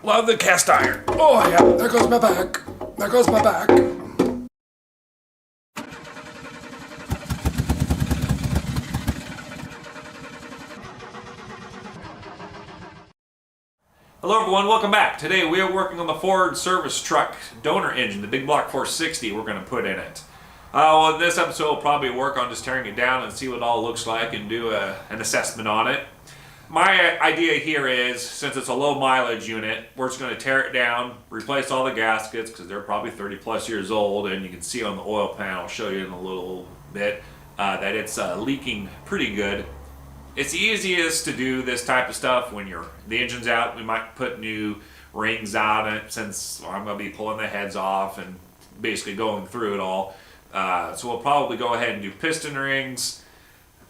Love the cast iron. Oh yeah, there goes my back. There goes my back. Hello everyone, welcome back. Today we are working on the Ford service truck donor engine, the big block 460 we're going to put in it. Well, this episode will probably work on just tearing it down and see what it all looks like and do an assessment on it. My idea here is, since it's a low mileage unit, we're just going to tear it down, replace all the gaskets because they're probably 30 plus years old, and you can see on the oil pan, I'll show you in a little bit, that it's leaking pretty good. It's easiest to do this type of stuff when the engine's out. We might put new rings on it since I'm going to be pulling the heads off and basically going through it all. So we'll probably go ahead and do piston rings,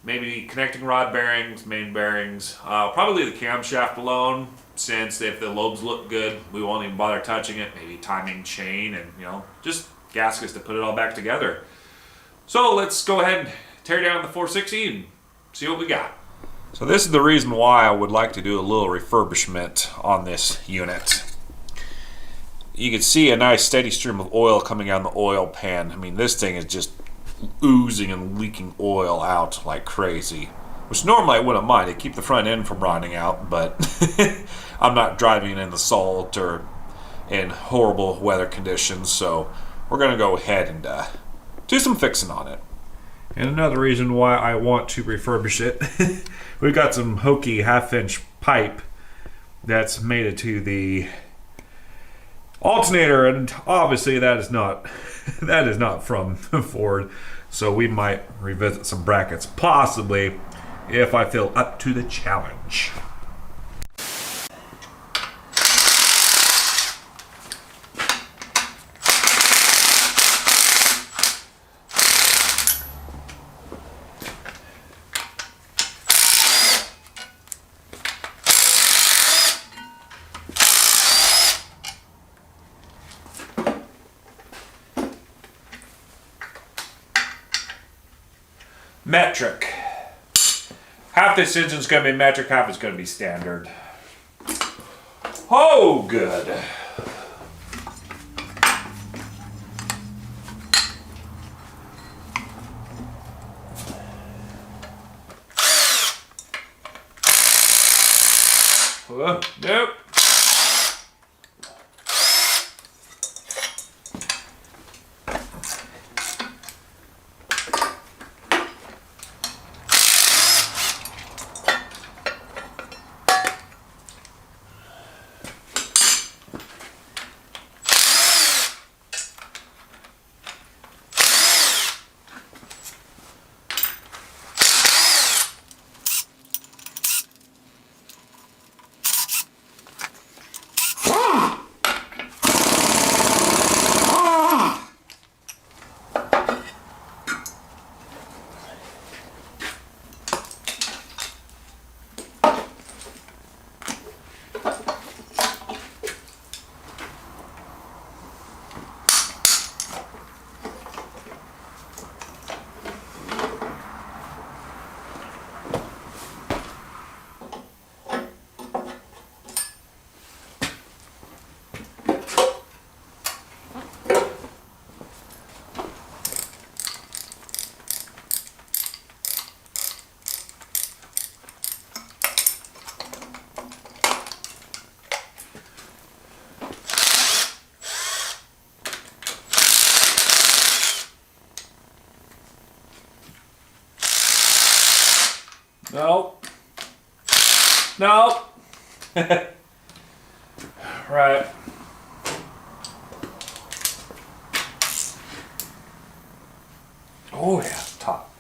maybe connecting rod bearings, main bearings. Probably the camshaft alone, since if the lobes look good, we won't even bother touching it. Maybe timing chain and just gaskets to put it all back together. So let's go ahead and tear down the 460 and see what we got. So this is the reason why I would like to do a little refurbishment on this unit. You can see a nice steady stream of oil coming out of the oil pan. I mean, this thing is just oozing and leaking oil out like crazy. Which normally I wouldn't mind. It'd keep the front end from rotting out, but I'm not driving in the salt or in horrible weather conditions, so we're going to go ahead and do some fixing on it. And another reason why I want to refurbish it, we've got some hokey half-inch pipe that's made it to the alternator, and obviously that is not from Ford. So we might revisit some brackets, possibly, if I feel up to the challenge. Metric. Half this engine's going to be metric, half is going to be standard. Oh, good. Nope. No. Right. Oh yeah, top.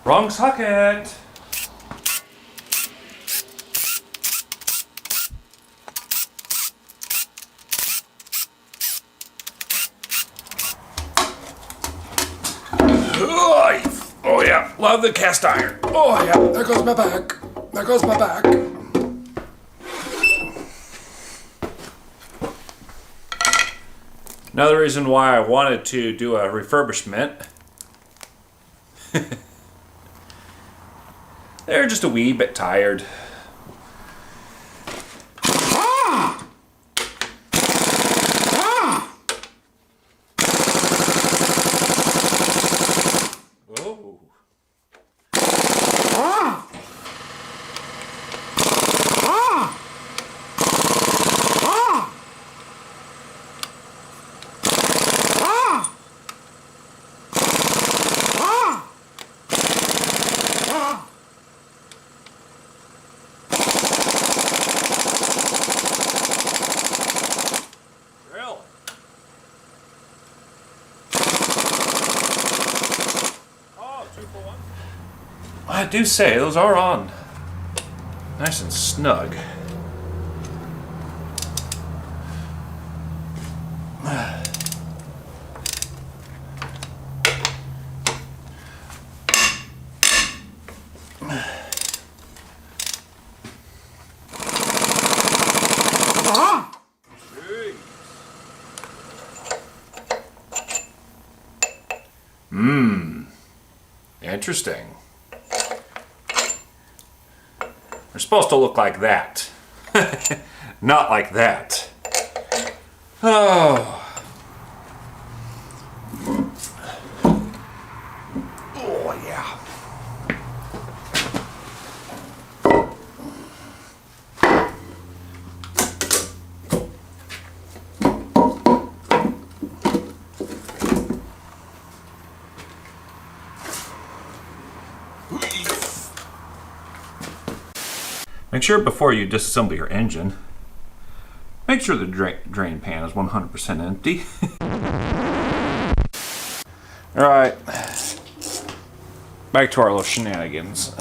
Wrong socket. Oh yeah, love the cast iron. Oh yeah, there goes my back. There goes my back. Another reason why I wanted to do a refurbishment. They're just a wee bit tired. Oh. I do say, those are on. Nice and snug. Interesting. They're supposed to look like that. Not like that. Oh. Oh, yeah. Make sure before you disassemble your engine, make sure the drain pan is 100% empty. Alright, back to our little shenanigans.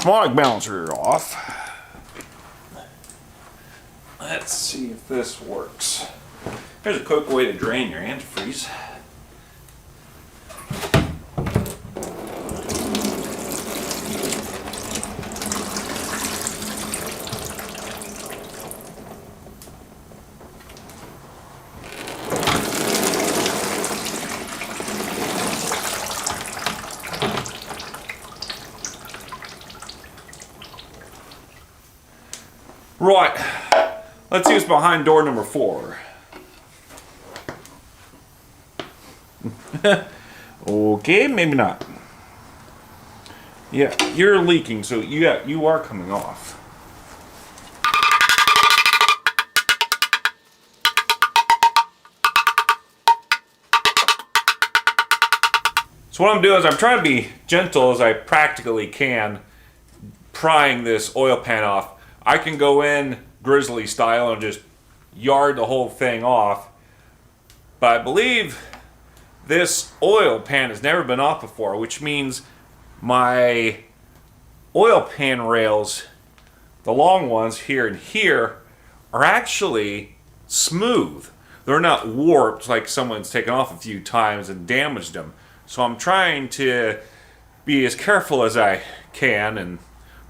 Harmonic balancer off. Let's see if this works. Here's a quick way to drain your antifreeze. Right, let's see what's behind door number 4. Okay, maybe not. Yeah, you're leaking, so you are coming off. So what I'm doing is I'm trying to be gentle as I practically can, prying this oil pan off. I can go in grizzly style and just yard the whole thing off, but I believe this oil pan has never been off before, which means my oil pan rails, the long ones here and here, are actually smooth. They're not warped like someone's taken off a few times and damaged them. So I'm trying to be as careful as I can and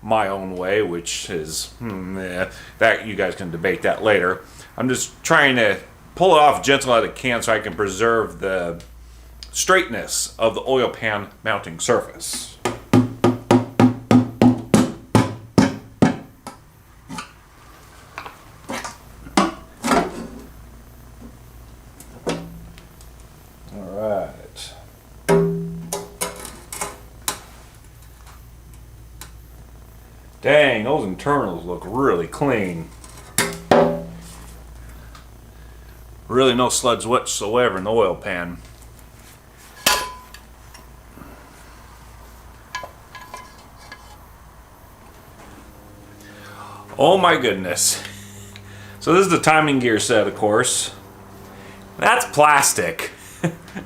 my own way, which is that you guys can debate that later. I'm just trying to pull it off gentle as I can so I can preserve the straightness of the oil pan mounting surface. Dang, those internals look really clean. Really no sludge whatsoever in the oil pan. Oh my goodness. So this is the timing gear set, of course. That's plastic.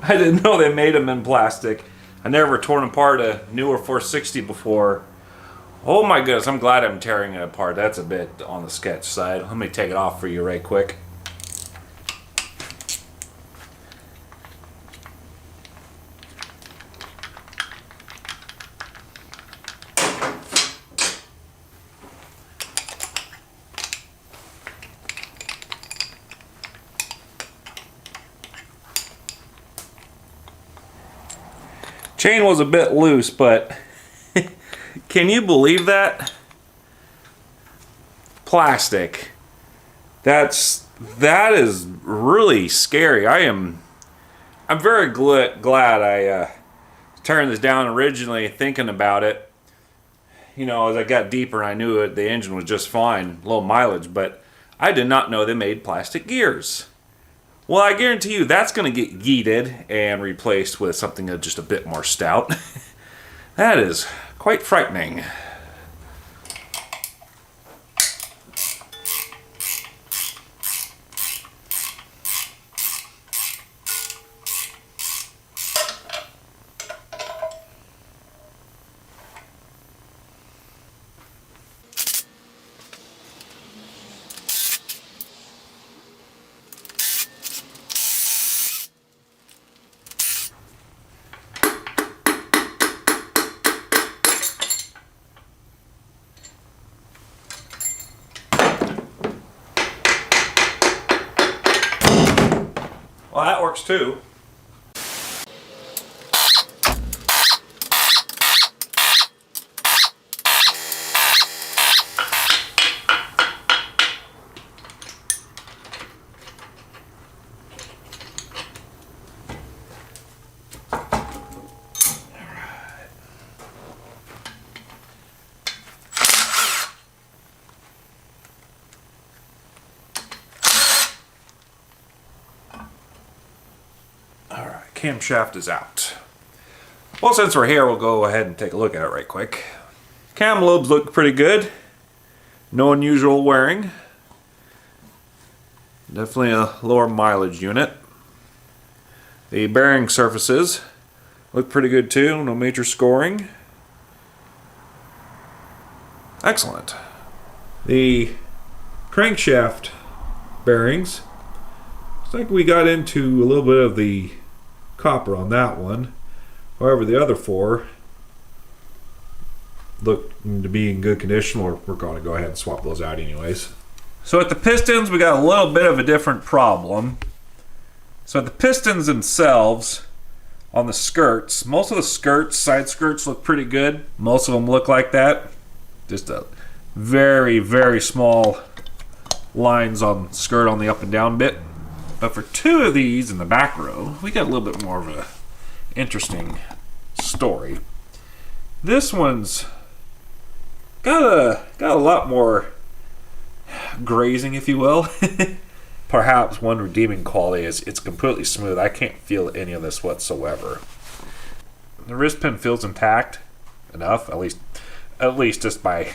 I didn't know they made them in plastic. I never torn apart a newer 460 before. Oh my goodness, I'm glad I'm tearing it apart. That's a bit on the sketch side. Let me take it off for you right quick. Chain was a bit loose, but can you believe that? Plastic. That is really scary. I'm very glad I turned this down originally, thinking about it. You know, as I got deeper, I knew the engine was just fine, low mileage, but I did not know they made plastic gears. Well, I guarantee you that's going to get yeeted and replaced with something that's just a bit more stout. That is quite frightening. Well, that works too. Camshaft is out. Well, since we're here, we'll go ahead and take a look at it right quick. Cam lobes look pretty good. No unusual wearing. Definitely a lower mileage unit. The bearing surfaces look pretty good too. No major scoring. Excellent. The crankshaft bearings. Looks like we got into a little bit of the copper on that one. However, the other four look to be in good condition. We're going to go ahead and swap those out anyways. So at the pistons, we got a little bit of a different problem. So at the pistons themselves, on the skirts, most of the skirts, side skirts, look pretty good. Most of them look like that. Just a very, very small lines on skirt on the up and down bit. But for two of these in the back row, we got a little bit more of a interesting story. This one's got a lot more grazing, if you will. Perhaps one redeeming quality is it's completely smooth. I can't feel any of this whatsoever. The wrist pin feels intact enough, at least just by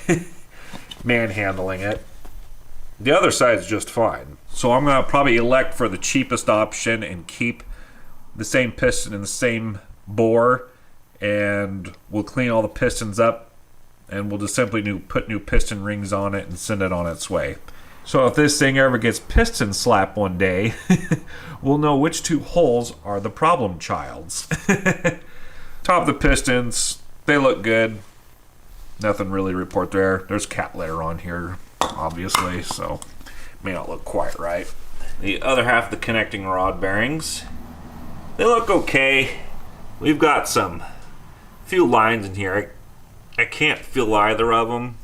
manhandling it. The other side's just fine. So I'm going to probably elect for the cheapest option and keep the same piston in the same bore, and we'll clean all the pistons up, and we'll just simply put new piston rings on it and send it on its way. So if this thing ever gets piston slapped one day, we'll know which two holes are the problem childs. Top of the pistons, they look good. Nothing really to report there. There's cat litter on here, obviously, so may not look quite right. The other half of the connecting rod bearings, they look okay. We've got some few lines in here. I can't feel either of them,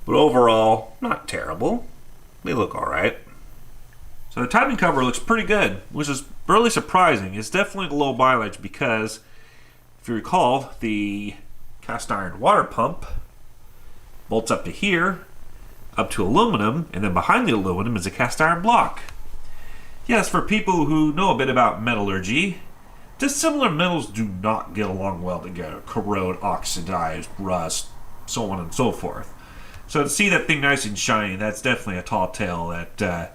but overall, not terrible. They look all right. So the timing cover looks pretty good, which is really surprising. It's definitely low mileage because, if you recall, the cast iron water pump bolts up to here, up to aluminum, and then behind the aluminum is a cast iron block. Yes, for people who know a bit about metallurgy, dissimilar metals do not get along well together. Corrode, oxidize, rust, so on and so forth. So to see that thing nice and shiny, that's definitely a tall tale that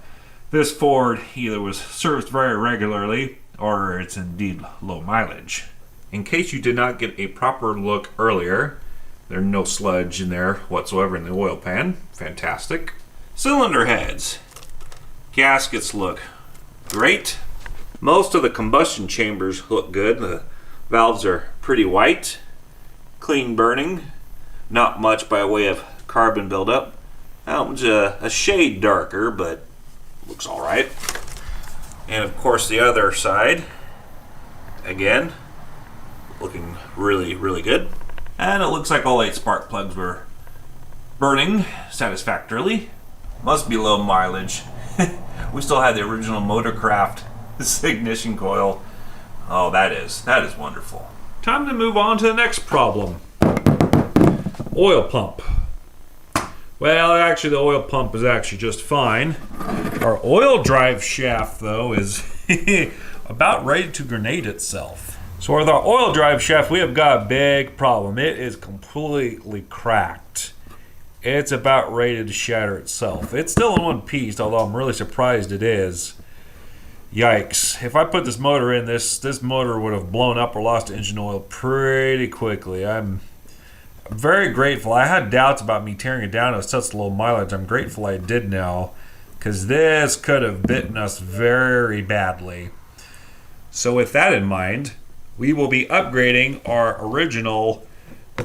this Ford either was serviced very regularly or it's indeed low mileage. In case you did not get a proper look earlier, there's no sludge in there whatsoever in the oil pan. Fantastic. Cylinder heads. Gaskets look great. Most of the combustion chambers look good. The valves are pretty white, clean burning, not much by way of carbon buildup. That one's a shade darker, but looks all right. And of course the other side, again, looking really, really good. And it looks like all 8 spark plugs were burning satisfactorily. Must be low mileage. We still had the original Motorcraft ignition coil. Oh, that is wonderful. Time to move on to the next problem. Oil pump. Well, actually the oil pump is actually just fine. Our oil drive shaft, though, is about ready to grenade itself. So with our oil drive shaft, we have got a big problem. It is completely cracked. It's about ready to shatter itself. It's still in one piece, although I'm really surprised it is. Yikes. If I put this motor in, this motor would have blown up or lost engine oil pretty quickly. I'm very grateful. I had doubts about me tearing it down at such low mileage. I'm grateful I did now, because this could have bitten us very badly. So with that in mind, we will be upgrading our original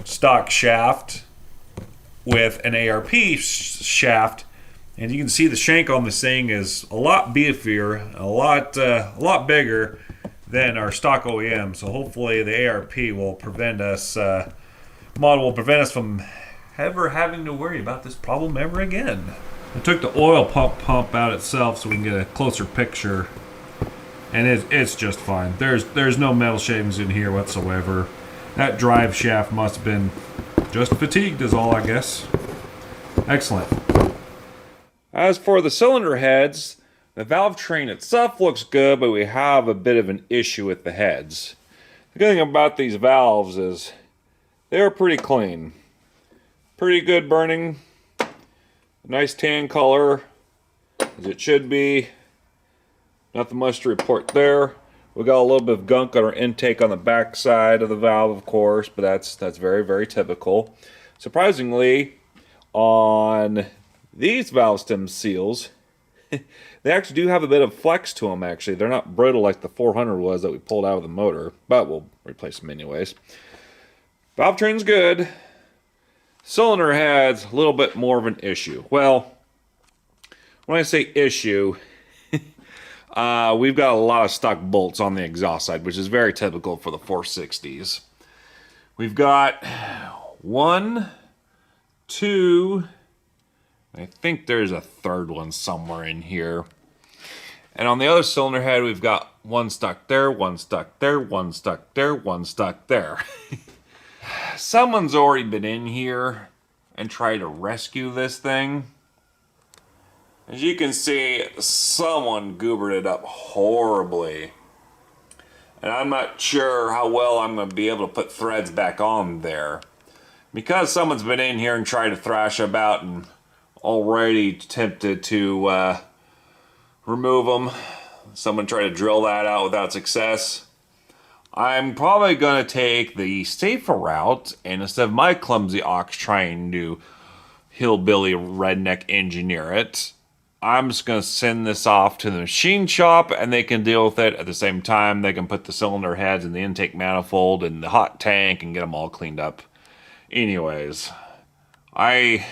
stock shaft with an ARP shaft, and you can see the shank on this thing is a lot beefier, a lot bigger than our stock OEM. So hopefully the ARP will prevent us from ever having to worry about this problem ever again. I took the oil pump out itself so we can get a closer picture, and it's just fine. There's no metal shavings in here whatsoever. That drive shaft must have been just fatigued is all, I guess. Excellent. As for the cylinder heads, the valve train itself looks good, but we have a bit of an issue with the heads. The good thing about these valves is they're pretty clean. Pretty good burning. Nice tan color, as it should be. Nothing much to report there. We got a little bit of gunk on our intake on the back side of the valve, of course, but that's very, very typical. Surprisingly, on these valve stem seals, they actually do have a bit of flex to them, actually. They're not brittle like the 400 was that we pulled out of the motor, but we'll replace them anyways. Valve train's good. Cylinder head's a little bit more of an issue. Well, when I say issue, we've got a lot of stuck bolts on the exhaust side, which is very typical for the 460s. We've got 1, 2, I think there's a third one somewhere in here. And on the other cylinder head, we've got 1 stuck there, 1 stuck there, 1 stuck there, 1 stuck there. Someone's already been in here and tried to rescue this thing. As you can see, someone goobered it up horribly. And I'm not sure how well I'm going to be able to put threads back on there. Because someone's been in here and tried to thrash about and already attempted to remove them. Someone tried to drill that out without success. I'm probably going to take the safer route, and instead of my clumsy ox trying to hillbilly redneck engineer it, I'm just going to send this off to the machine shop, and they can deal with it. At the same time, they can put the cylinder heads in the intake manifold and the hot tank and get them all cleaned up. Anyways, I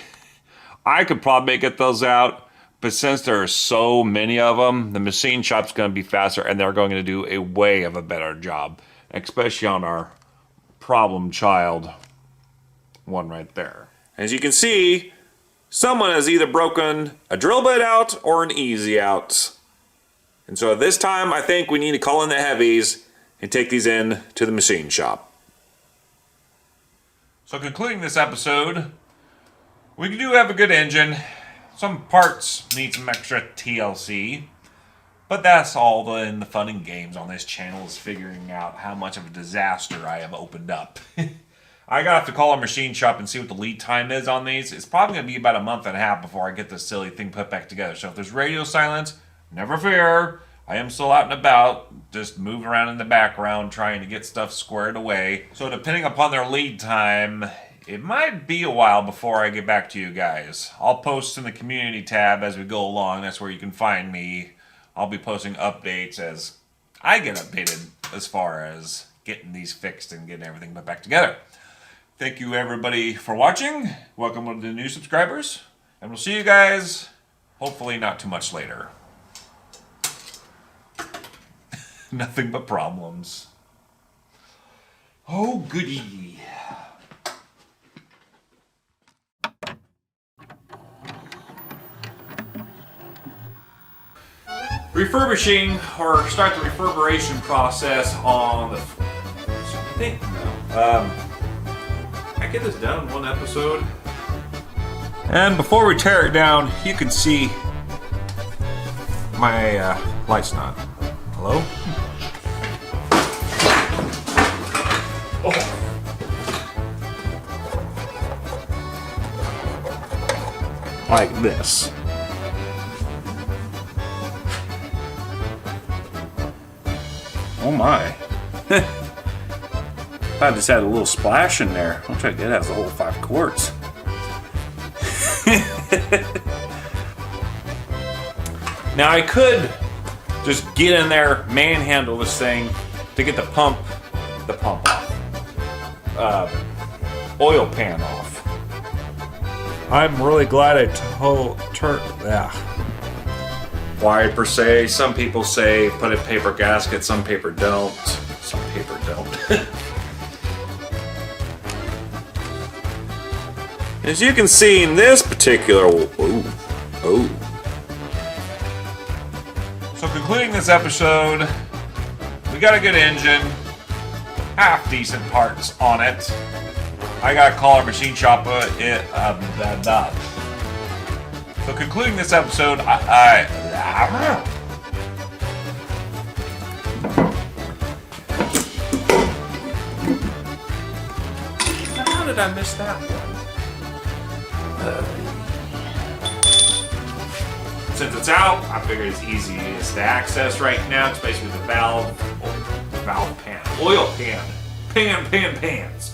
could probably get those out, but since there are so many of them, the machine shop's going to be faster, and they're going to do a way of a better job. Especially on our problem child one right there. As you can see, someone has either broken a drill bit out or an easy out. And so this time I think we need to call in the heavies and take these in to the machine shop. So concluding this episode, we do have a good engine. Some parts need some extra TLC. But that's all in the fun and games on this channel, is figuring out how much of a disaster I have opened up. I got to have to call our machine shop and see what the lead time is on these. It's probably going to be about a month and a half before I get this silly thing put back together. So if there's radio silence, never fear. I am still out and about, just moving around in the background trying to get stuff squared away. So depending upon their lead time, it might be a while before I get back to you guys. I'll post in the community tab as we go along. That's where you can find me. I'll be posting updates as I get updated as far as getting these fixed and getting everything put back together. Thank you everybody for watching. Welcome to the new subscribers. And we'll see you guys hopefully not too much later. Nothing but problems. Oh, goody. Refurbishing or start the reverberation process on the. I get this done in one episode. And before we tear it down, you can see my light's not. Hello? Oh. Like this. Oh my. I just had a little splash in there. Looks like it has the whole 5 quarts. Now I could just get in there, manhandle this thing to get the pump off. Oil pan off. I'm really glad I turned. Why per se? Some people say put a paper gasket, some paper don't. Some paper don't. As you can see in this particular... So concluding this episode, we got a good engine, half decent parts on it. I gotta call our machine shop So concluding this episode, how did I miss that one? Since it's out, I figured it's easiest to access right now. It's basically the valve pan, oil pan, pans.